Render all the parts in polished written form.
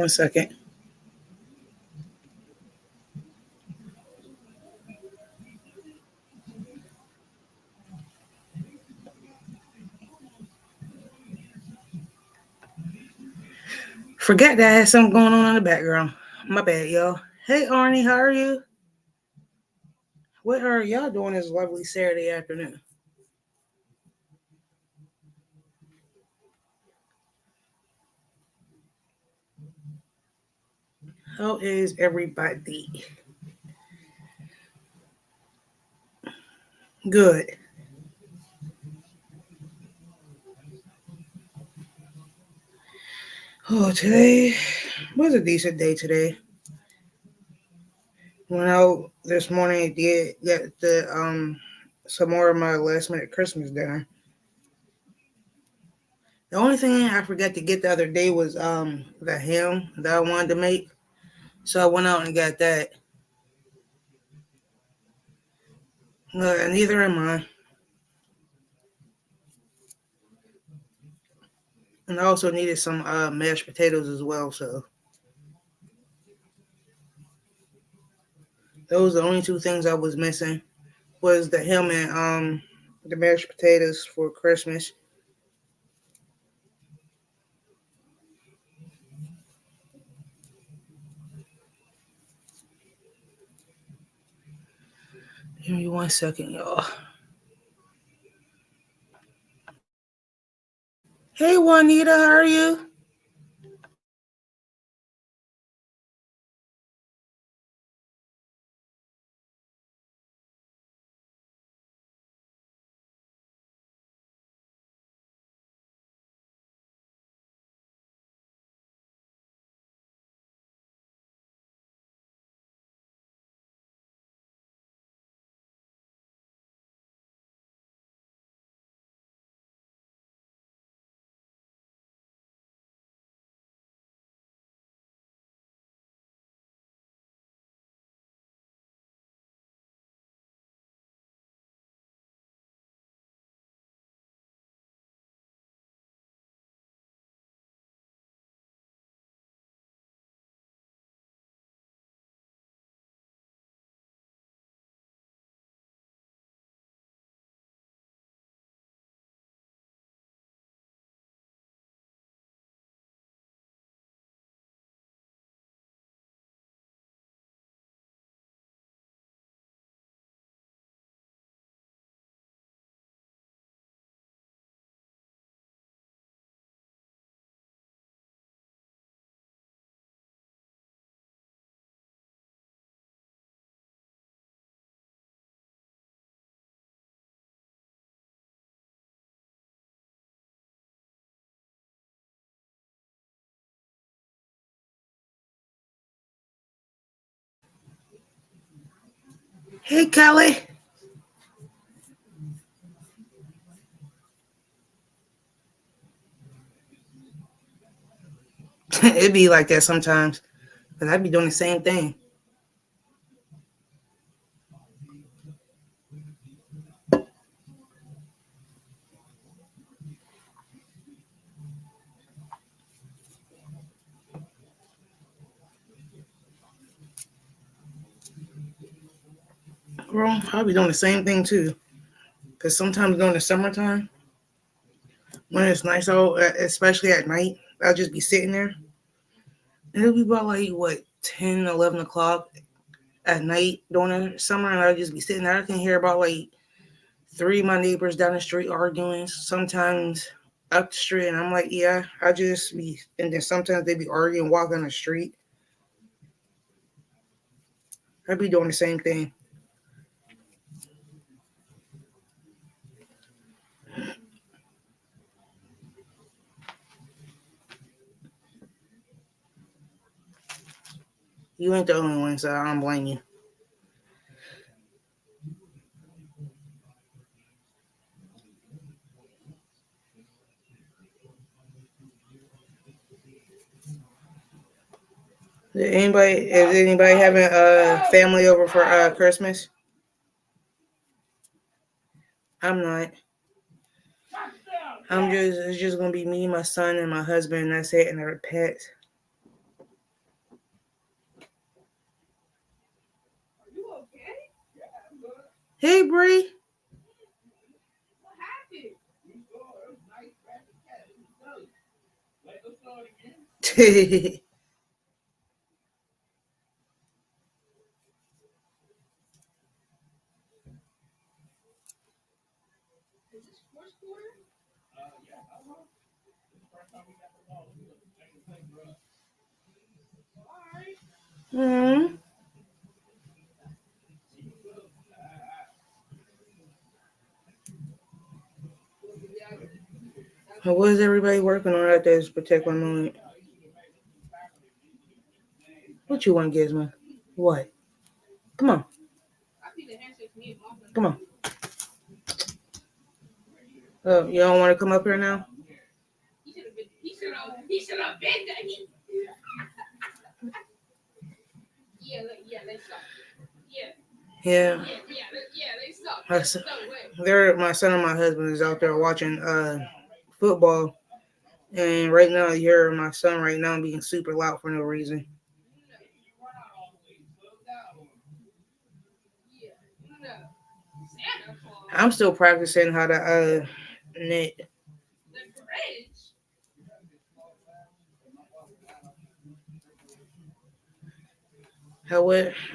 1 second. Forget that I had something going on in the background. My bad, y'all. Hey, Arnie, how are you? What are y'all doing this lovely Saturday afternoon? How is everybody? Good. Oh, today was a decent day today. Went out this morning and did get some more of my last minute Christmas dinner. The only thing I forgot to get the other day was the ham that I wanted to make. So I went out and got that. Neither am I. And I also needed some mashed potatoes as well. So those are the only two things I was missing was the ham and the mashed potatoes for Christmas. Give me 1 second, y'all. Hey, Juanita, how are you? Hey, Kelly. It be like that sometimes. But I be doing the same thing. Girl, I be doing the same thing too. Because sometimes during the summertime, when it's nice out, especially at night, I'll just be sitting there. And it'll be about like, what, 10, 11 o'clock at night during the summer. And I'll just be sitting there. I can hear about like three of my neighbors down the street arguing. Sometimes up the street. And I'm like, yeah, I just be. And then sometimes they be arguing walking the street. I be doing the same thing. You ain't the only one, so I don't blame you. Is anybody having a family over for Christmas? I'm not. It's just gonna be me, my son, and my husband. And that's it, and our pets. Hey, Bree. Hmm. What is everybody working on at this particular moment? What you want, Gizmo? What? Come on. Come on. Oh, you don't want to come up here now? Yeah. My son and my husband is out there watching football, and right now you hear my son right now being super loud for no reason. I'm still practicing how to knit.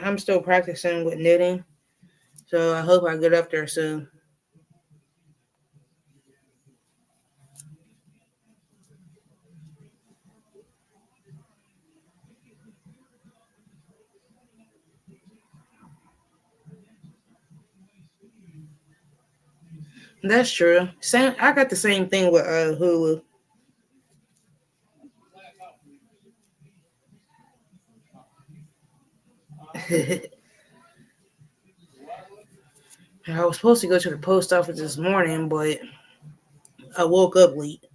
I'm still practicing with knitting, so I hope I get up there soon. That's true. Same. I got the same thing with Hulu. I was supposed to go to the post office this morning, but I woke up late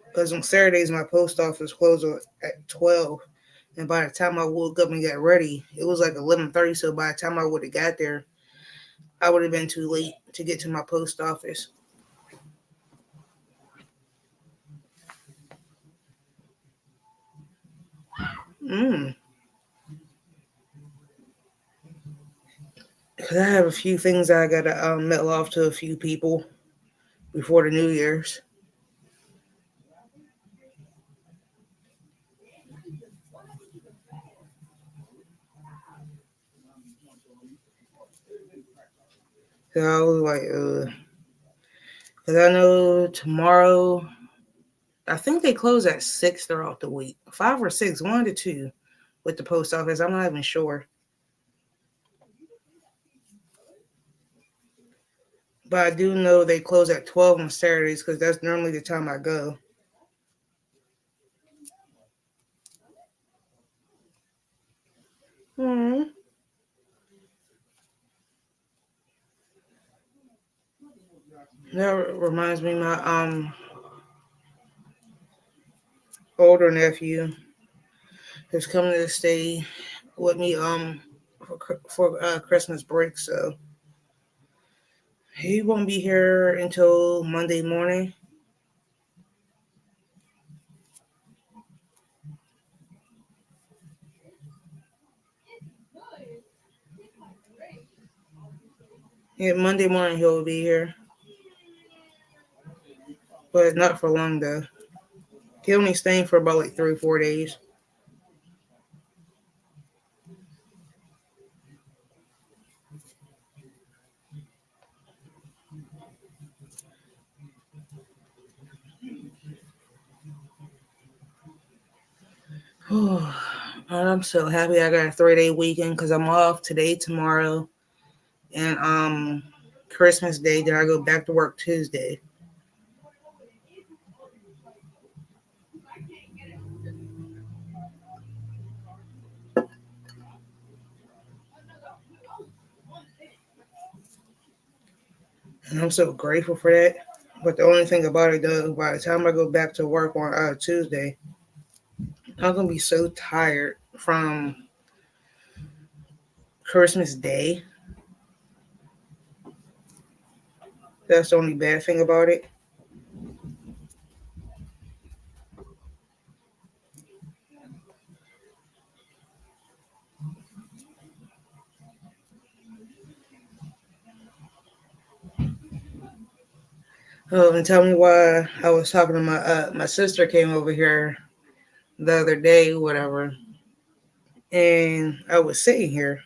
because on Saturdays my post office closes at 12. And by the time I woke up and got ready, it was like 11:30. So by the time I would have got there, I would have been too late to get to my post office. Mm. Because I have a few things that I got to mail off to a few people before the New Year's. So I was like, because I know tomorrow, I think they close at 6 throughout the week. 5 or 6, 1 to 2 with the post office. I'm not even sure. But I do know they close at 12 on Saturdays because that's normally the time I go. Hmm. That reminds me, my older nephew is coming to stay with me for Christmas break, so he won't be here until Monday morning. Yeah, Monday morning he'll be here, but not for long though. He only staying for about like 3 or 4 days. And I'm so happy I got a 3 day weekend because I'm off today, tomorrow, and Christmas Day. Then I go back to work Tuesday. And I'm so grateful for that. But the only thing about it though, by the time I go back to work on Tuesday, I'm gonna be so tired from Christmas Day. That's the only bad thing about it. Oh, and tell me why I was talking to my sister came over here the other day, whatever, and I was sitting here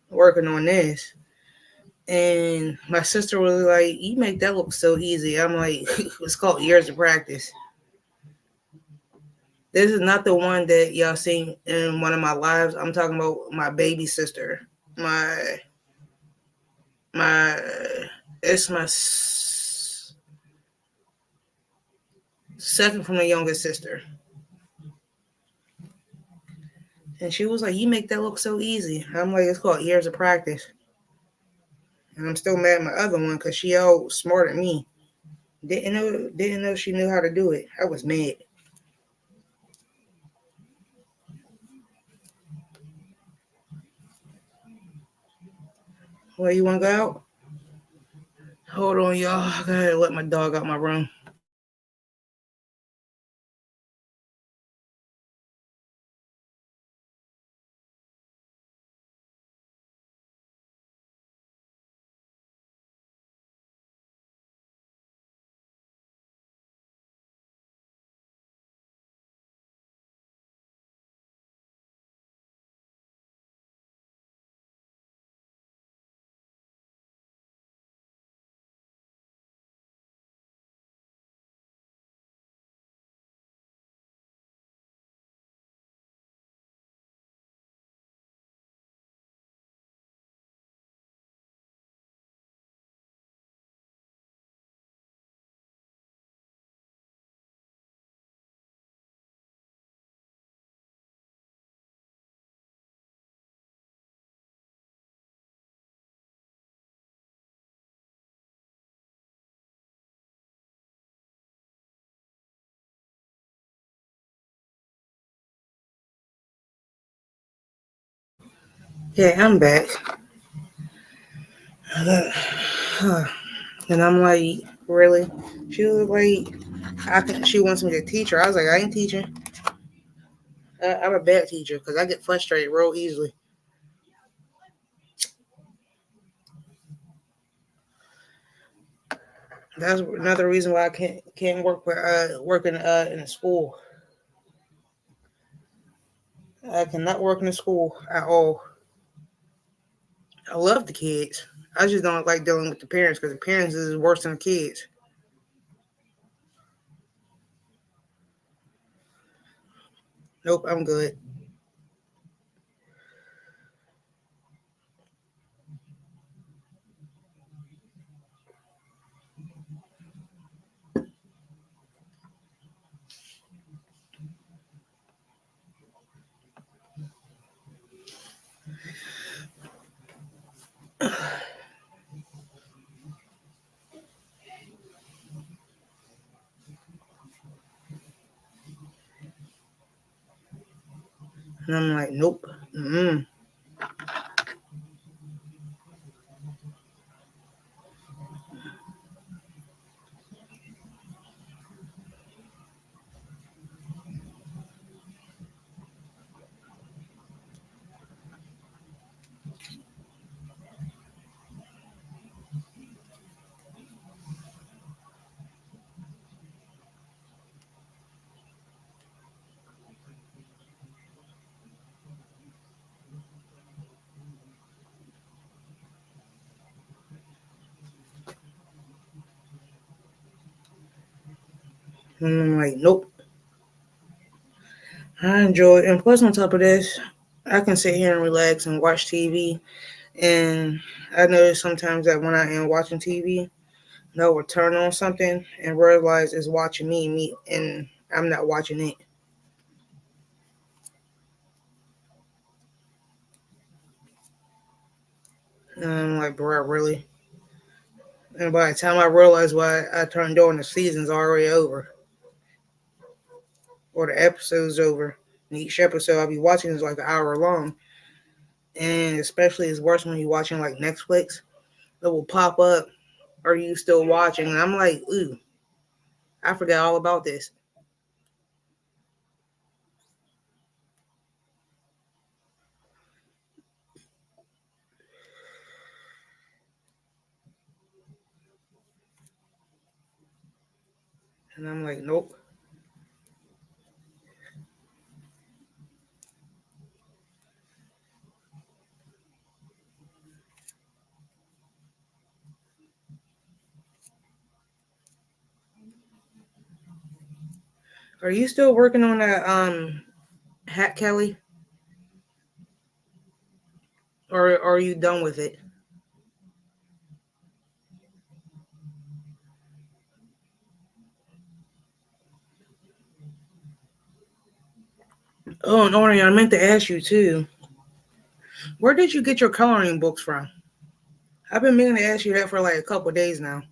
working on this, and my sister was like, "You make that look so easy." I'm like, "It's called years of practice." This is not the one that y'all seen in one of my lives. I'm talking about my baby sister. My it's my second from the youngest sister, and she was like, "You make that look so easy." I'm like, "It's called years of practice." And I'm still mad at my other one because she outsmarted me. Didn't know she knew how to do it. I was mad. Well, you want to go out? Hold on, y'all. I gotta let my dog out my room. Yeah, I'm back. And I'm like, really? She was like, she wants me to teach her. I was like, I ain't teaching. I'm a bad teacher because I get frustrated real easily. That's another reason why I can't work in a school. I cannot work in a school at all. I love the kids. I just don't like dealing with the parents because the parents is worse than the kids. Nope, I'm good. And I'm like, nope. Mm-mm. And I'm like, nope. I enjoy it. And plus, on top of this, I can sit here and relax and watch TV. And I notice sometimes that when I am watching TV, I will turn on something and realize it's watching me, and I'm not watching it. And I'm like, bro, really? And by the time I realize why I turned on, the season's already over or the episode's over. And each episode I'll be watching is like an hour long. And especially it's worse when you're watching like Netflix. It will pop up, are you still watching? And I'm like, ooh, I forgot all about this. And I'm like, nope. Are you still working on that hat, Kelly? Or are you done with it? Oh, no, I meant to ask you too. Where did you get your coloring books from? I've been meaning to ask you that for like a couple of days now.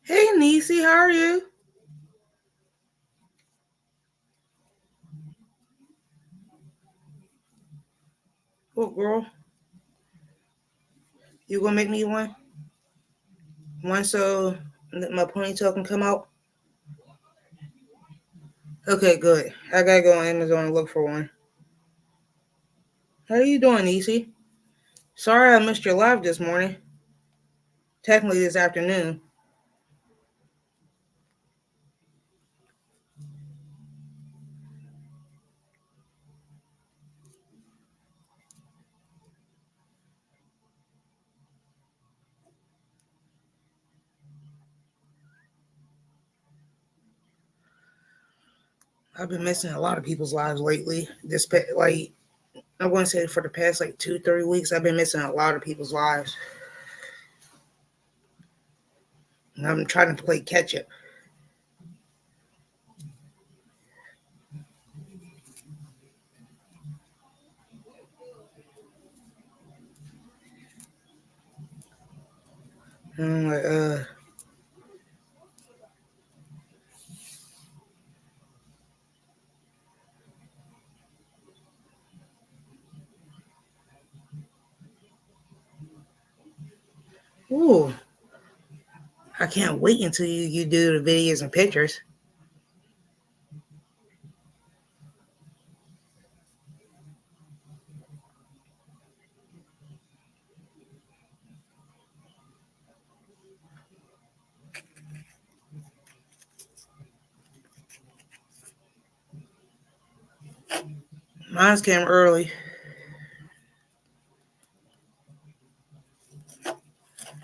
Hey, Niecy, how are you? What girl? You gonna make me one? One so that my ponytail can come out? Okay, good. I gotta go on Amazon and look for one. How are you doing, Niecy? Sorry I missed your live this morning. Technically this afternoon. I've been missing a lot of people's lives lately. Like I want to say for the past like 2, 3 weeks, I've been missing a lot of people's lives. And I'm trying to play catch up. And I'm like, ooh, I can't wait until you do the videos and pictures. Mine's came early.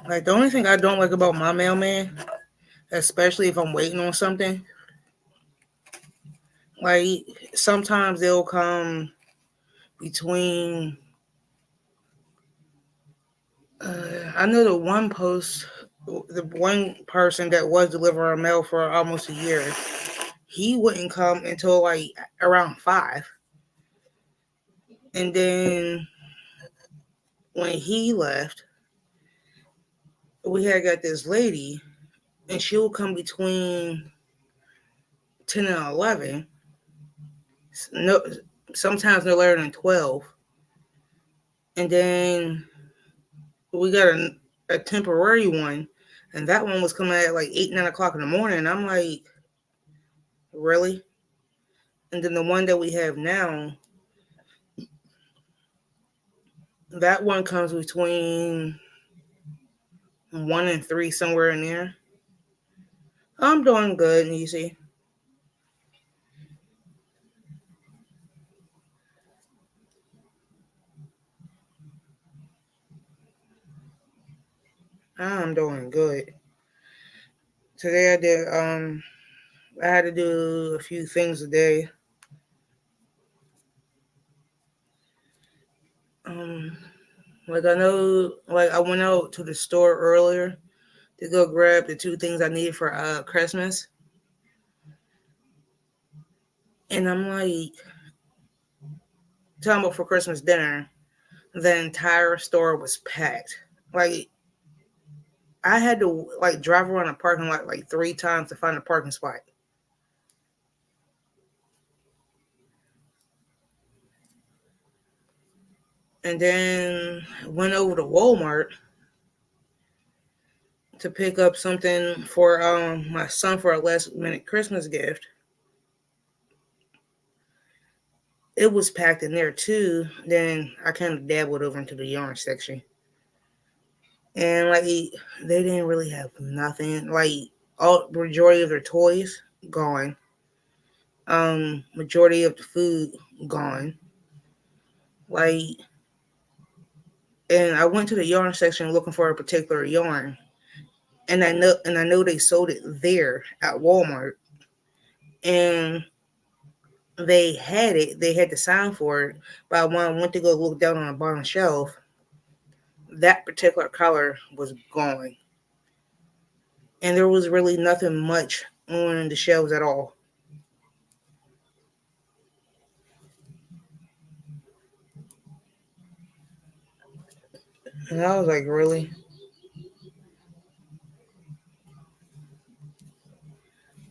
Like the only thing I don't like about my mailman, especially if I'm waiting on something, like sometimes they'll come between. I know the one post, the one person that was delivering mail for almost a year, he wouldn't come until like around 5. And then when he left, we had got this lady, and she'll come between 10 and 11. No, sometimes no later than 12. And then we got a temporary one, and that one was coming at like 8, 9 o'clock in the morning. And I'm like, really? And then the one that we have now, that one comes between 1 and 3, somewhere in there. I'm doing good, and you see, I'm doing good. Today I had to do a few things today. Um, like I know, like I went out to the store earlier to go grab the 2 things I needed for Christmas, and I'm like, talking about for Christmas dinner, the entire store was packed. Like I had to like drive around the parking lot like 3 times to find a parking spot. And then went over to Walmart to pick up something for my son for a last minute Christmas gift. it was packed in there too. Then I kind of dabbled over into the yarn section, and like they didn't really have nothing. Like all majority of their toys gone. Majority of the food gone. Like, and I went to the yarn section looking for a particular yarn, and I know they sold it there at Walmart, and they had it. They had the sign for it, but when I went to go look down on the bottom shelf, that particular color was gone, and there was really nothing much on the shelves at all. And I was like, really?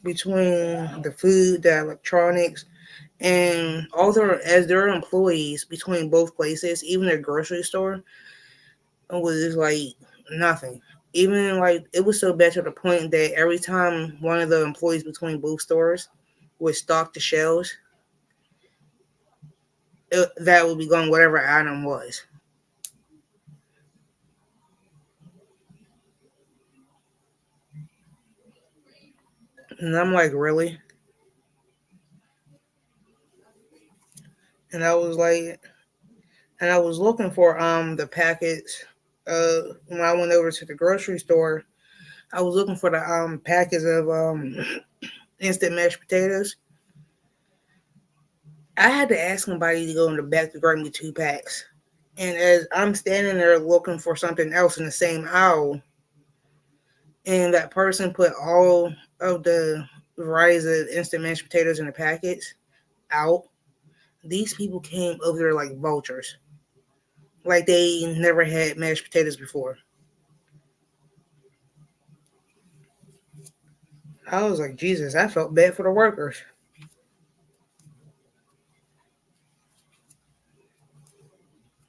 Between the food, the electronics, and all their as their employees between both places, even their grocery store, it was just like nothing. Even like it was so bad to the point that every time one of the employees between both stores would stock the shelves, that would be gone whatever item was. And I'm like, really? And I was like, and I was looking for the packets. When I went over to the grocery store, I was looking for the packets of instant mashed potatoes. I had to ask somebody to go in the back to grab me 2 packs. And as I'm standing there looking for something else in the same aisle, and that person put all of the varieties of instant mashed potatoes in the packets out, these people came over there like vultures. Like they never had mashed potatoes before. I was like, Jesus, I felt bad for the workers.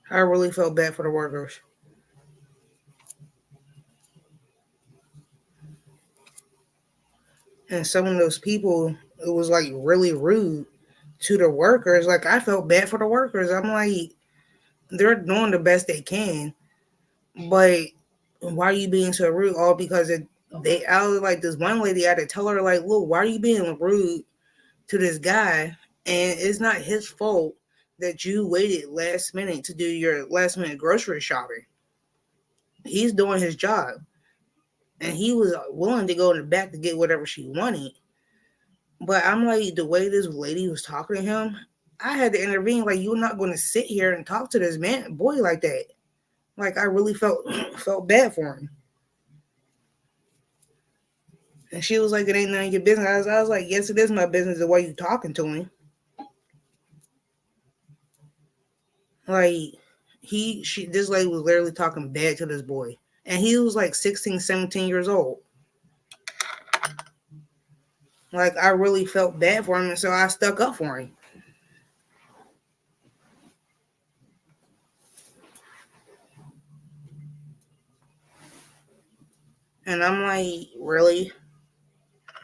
I really felt bad for the workers. And some of those people, it was like really rude to the workers. Like I felt bad for the workers. I'm like, they're doing the best they can, but why are you being so rude? All because I was like this one lady. I had to tell her like, look, why are you being rude to this guy? And it's not his fault that you waited last minute to do your last minute grocery shopping. He's doing his job, and he was willing to go in the back to get whatever she wanted. But I'm like, the way this lady was talking to him, I had to intervene. Like, you're not going to sit here and talk to this man, boy, like that. Like, I really felt felt bad for him. And she was like, it ain't none of your business. I was like, yes, it is my business the way you talking to him. Like, this lady was literally talking bad to this boy. And he was like 16, 17 years old. Like, I really felt bad for him. And so I stuck up for him. And I'm like, really?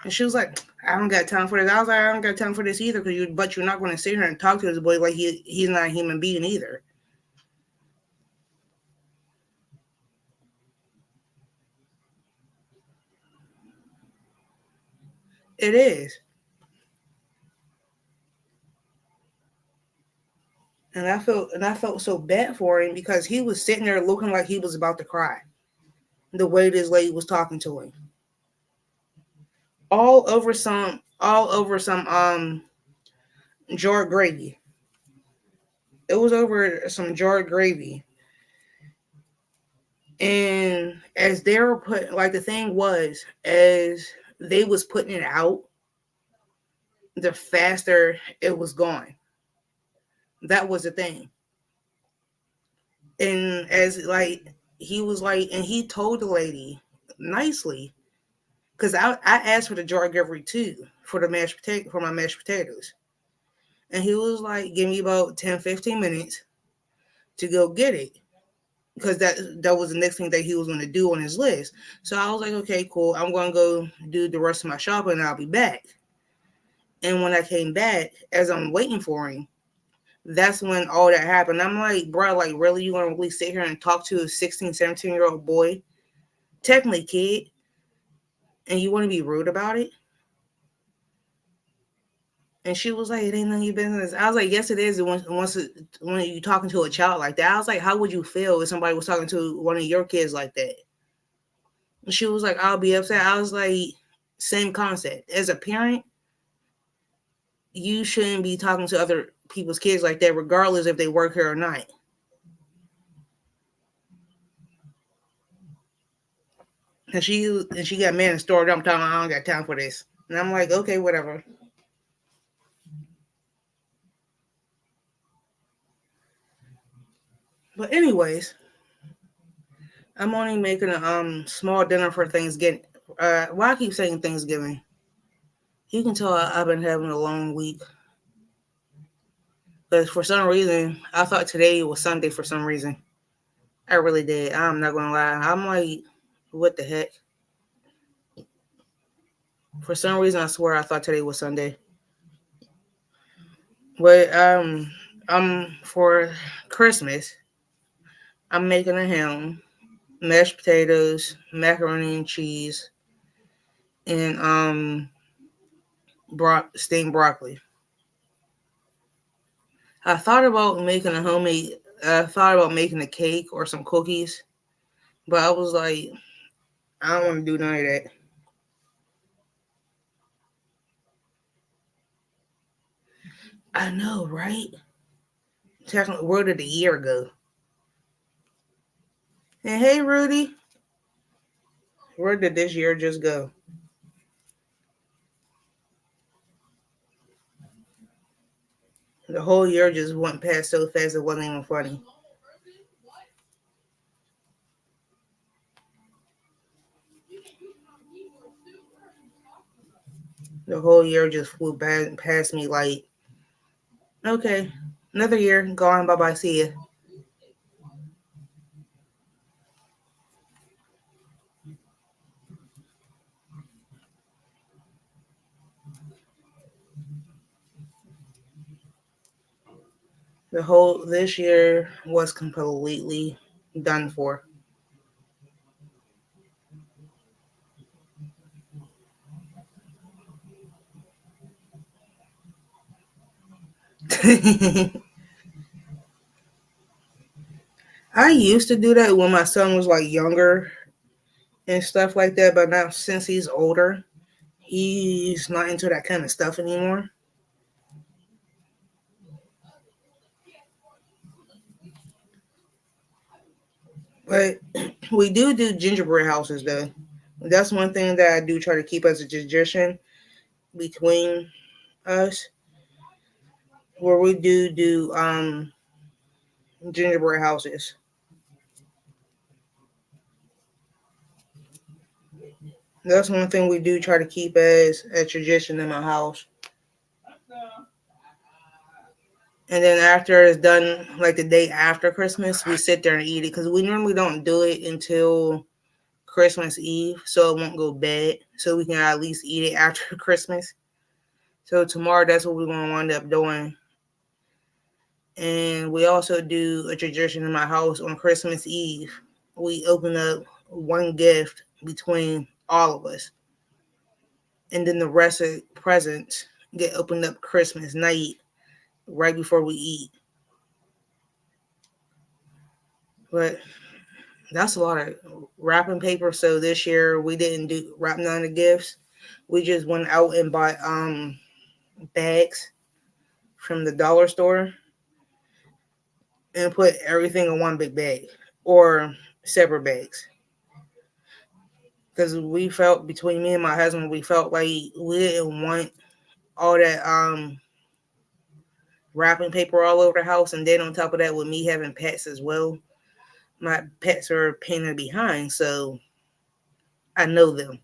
And she was like, I don't got time for this. I was like, I don't got time for this either, but you're not going to sit here and talk to this boy like he's not a human being either. It is. And I felt so bad for him because he was sitting there looking like he was about to cry. The way this lady was talking to him. All over some jarred gravy. It was over some jarred gravy. And as they were put like the thing was, as they was putting it out, the faster it was gone. That was the thing. And as like he was like, and he told the lady nicely, because I asked for the jar gravy too for the mashed potato for my mashed potatoes, and he was like, give me about 10, 15 minutes to go get it, because that was the next thing that he was going to do on his list. So I was like, okay, cool. I'm going to go do the rest of my shopping, and I'll be back. And when I came back, as I'm waiting for him, That's when all that happened. I'm like, bro, like, really, you gonna really sit here and talk to a 16, 17-year-old boy, technically kid, and you want to be rude about it? And she was like, it ain't none of your business. I was like, yes, it is. When you talking to a child like that, I was like, how would you feel if somebody was talking to one of your kids like that? And she was like, I'll be upset. I was like, same concept. As a parent, you shouldn't be talking to other people's kids like that, regardless if they work here or not. And she got mad and stormed up, talking, I don't got time for this. And I'm like, okay, whatever. But anyways, I'm only making a small dinner for Thanksgiving. Why I keep saying Thanksgiving? You can tell I've been having a long week. But for some reason, I thought today was Sunday for some reason. I really did. I'm not gonna lie. I'm like, what the heck? For some reason, I swear I thought today was Sunday. But for Christmas, I'm making a ham, mashed potatoes, macaroni and cheese, and steamed broccoli. I thought about making a homemade. I thought about making a cake or some cookies, but I was like, I don't want to do none of that. I know, right? Technically, where did the year go? And hey, Rudy, where did this year just go? The whole year just went past so fast it wasn't even funny. The whole year just flew past me like, okay, another year gone. Bye bye. See ya. The whole this year was completely done for. I used to do that when my son was like younger and stuff like that, but now since he's older, he's not into that kind of stuff anymore. But we do gingerbread houses though. That's one thing that I do try to keep as a tradition between us, where we do gingerbread houses. That's one thing we do try to keep as a tradition in my house. And then after it's done, like the day after Christmas, we sit there and eat it because we normally don't do it until Christmas Eve, so it won't go bad. So we can at least eat it after Christmas. So tomorrow, that's what we're gonna wind up doing. And we also do a tradition in my house on Christmas Eve. We open up one gift between all of us, and then the rest of the presents get opened up Christmas night right before we eat. But that's a lot of wrapping paper. So this year we didn't do wrap none of the gifts. We just went out and bought bags from the dollar store and put everything in one big bag or separate bags. Because we felt between me and my husband, we felt like we didn't want all that wrapping paper all over the house, and then on top of that, with me having pets as well, my pets are a pain in the behind, so I know them,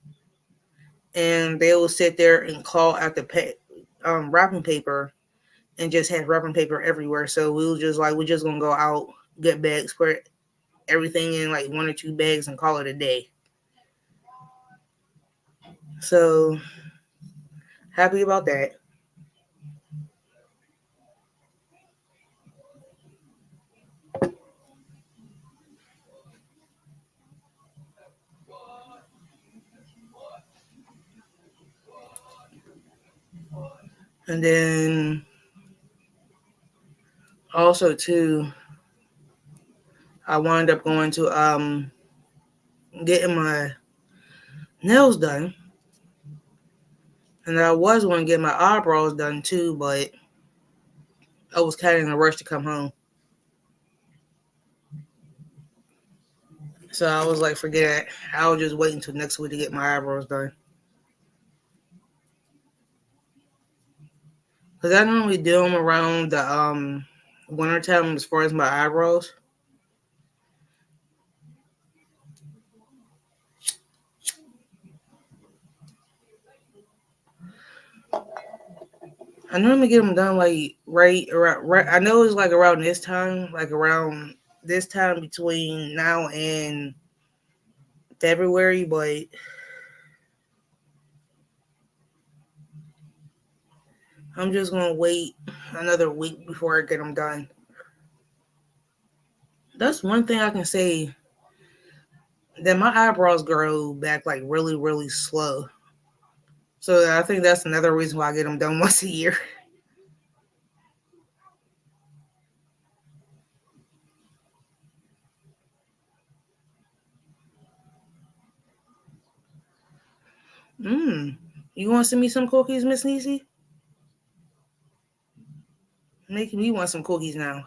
and they will sit there and claw at the pet wrapping paper and just have wrapping paper everywhere. So we were just like, we're just gonna go out, get bags, put everything in like one or two bags, and call it a day. So happy about that. And then also too, I wound up going to getting my nails done. And I was going to get my eyebrows done too, but I was kind of in a rush to come home. So I was like, forget it. I'll just wait until next week to get my eyebrows done. Because I normally do them around the winter time as far as my eyebrows. I normally get them done like right around. Right, I know it's like around this time, like around this time between now and February, but I'm just gonna wait another week before I get them done. That's one thing I can say, that my eyebrows grow back like really, really slow. So I think that's another reason why I get them done once a year. Mm. You want to send me some cookies, Miss Niecy? Making me want some cookies now.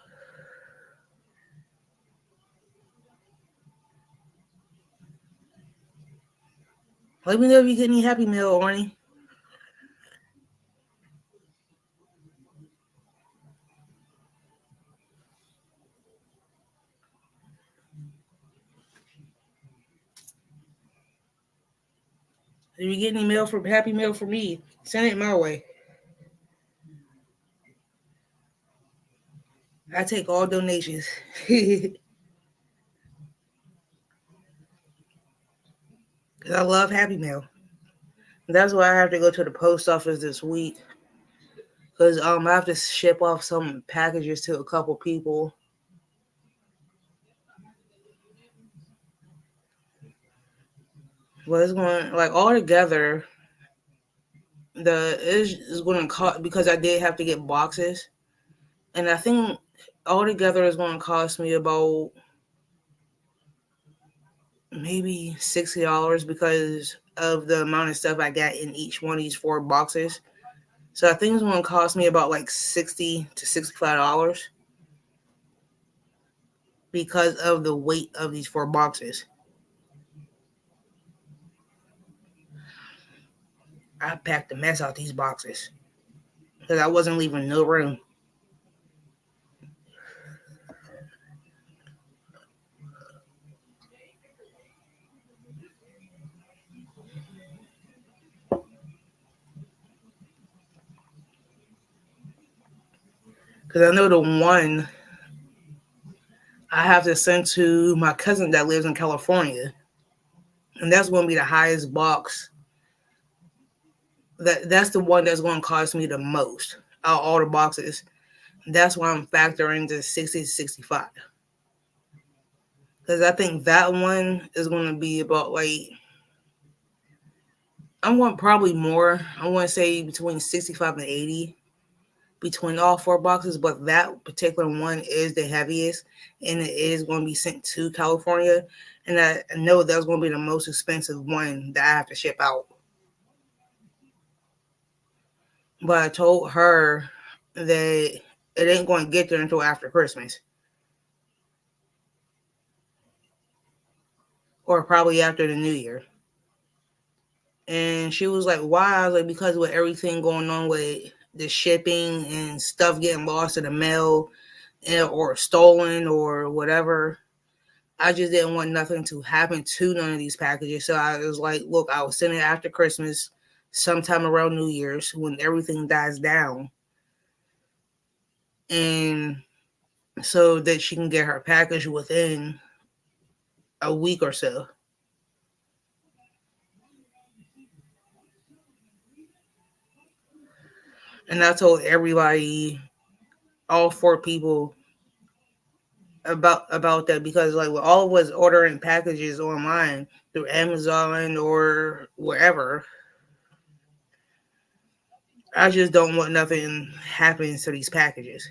Let me know if you get any Happy Meal, Orny. If you get any mail for Happy Meal for me, send it my way. I take all donations. Because I love Happy Meal. That's why I have to go to the post office this week. Because I have to ship off some packages to a couple people. But it's going, like, all together, is going to cost, because I did have to get boxes. And I think altogether it's going to cost me about maybe $60 because of the amount of stuff I got in each one of these four boxes. So I think it's going to cost me about like $60 to $65 because of the weight of these four boxes. I packed a mess out these boxes because I wasn't leaving no room. Because I know the one I have to send to my cousin that lives in California, and that's going to be the highest box. That's the one that's going to cost me the most out of all the boxes. That's why I'm factoring the 60 to 65. Because I think that one is going to be about like, I want probably more. I want to say between 65 and 80 between all four boxes, but that particular one is the heaviest and it is going to be sent to California. And I know that's going to be the most expensive one that I have to ship out. But I told her that it ain't going to get there until after Christmas or probably after the New Year. And she was like, why? I was like, because with everything going on with the shipping and stuff getting lost in the mail or stolen or whatever, I just didn't want nothing to happen to none of these packages. So I was like, look, I will send it after Christmas, sometime around New Year's when everything dies down. And so that she can get her package within a week or so. And I told everybody, all four people, about that because like with all of us ordering packages online through Amazon or wherever, I just don't want nothing happening to these packages.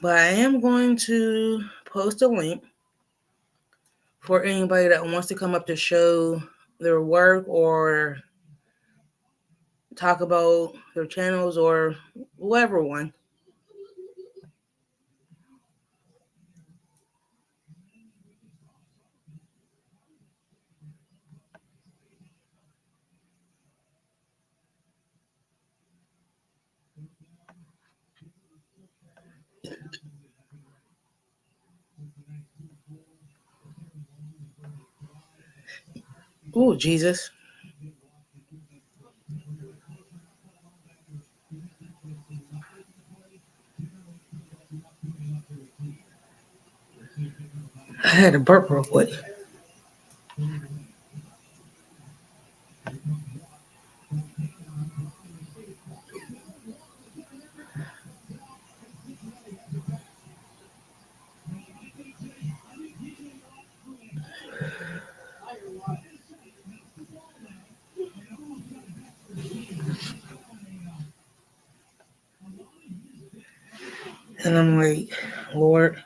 But I am going to post a link for anybody that wants to come up to show their work or talk about their channels or whoever one. Oh, Jesus. I had to burp real quick. And I'm like, Lord.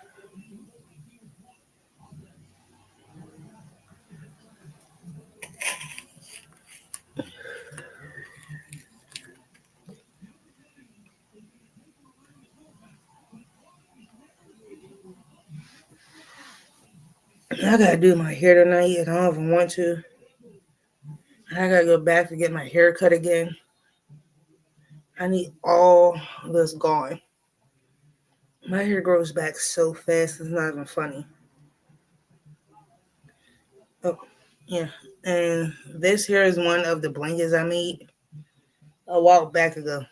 I gotta do my hair tonight and I don't even want to. I gotta go back to get my hair cut again. I need all this gone. My hair grows back so fast, it's not even funny. Oh, yeah. And this here is one of the blankets I made a while back ago.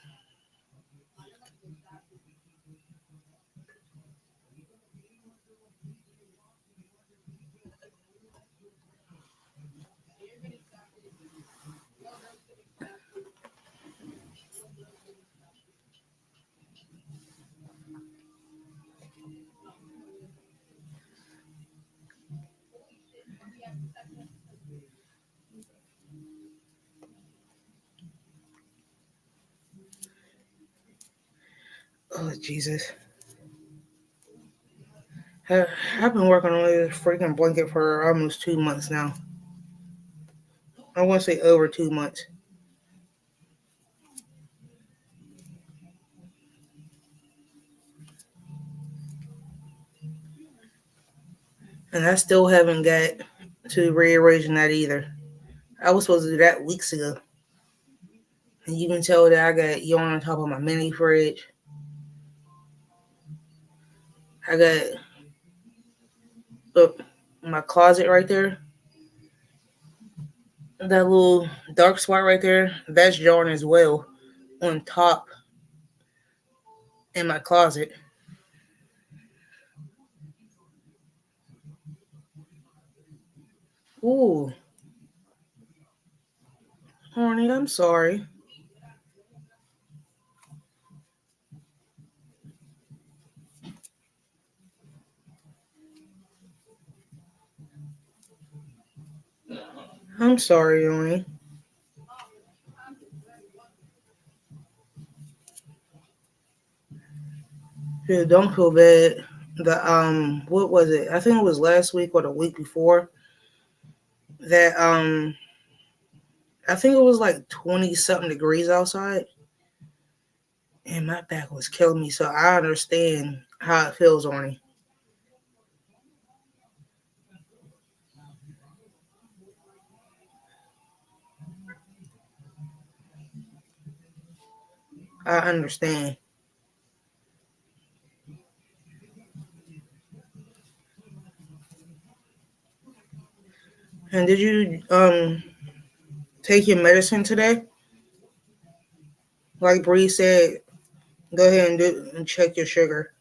Oh, Jesus. I've been working on this freaking blanket for almost 2 months now. I want to say over 2 months. And I still haven't got to rearranging that either. I was supposed to do that weeks ago. And you can tell that I got yarn on top of my mini fridge. I got my closet right there. That little dark spot right there, that's yarn as well on top in my closet. Ooh, honey, I'm sorry. I'm sorry, honey. Yeah, don't feel bad. What was it? I think it was last week or the week before that I think it was like 20 something degrees outside, and my back was killing me. So I understand how it feels, honey. I understand. And did you take your medicine today? Like Bree said, go ahead and check your sugar.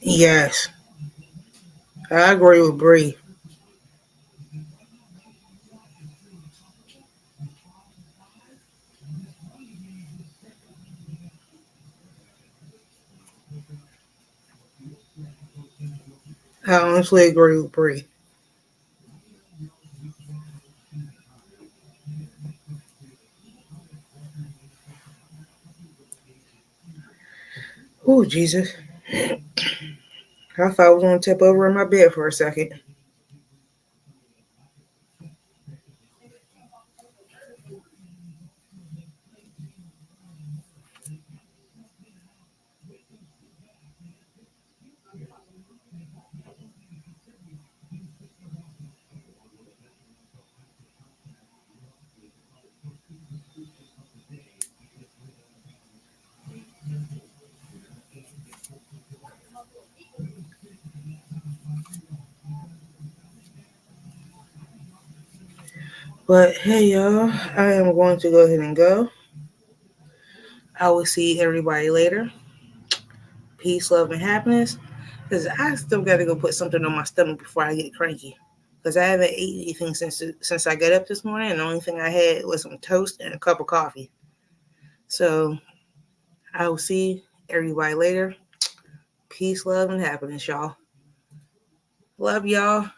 Yes, I agree with Bree. I honestly agree with Bree. Oh, Jesus. I thought I was going to tip over in my bed for a second. But hey, y'all, I am going to go ahead and go. I will see everybody later. Peace, love, and happiness. Because I still got to go put something on my stomach before I get cranky. Because I haven't eaten anything since I got up this morning. And the only thing I had was some toast and a cup of coffee. So I will see everybody later. Peace, love, and happiness, y'all. Love y'all.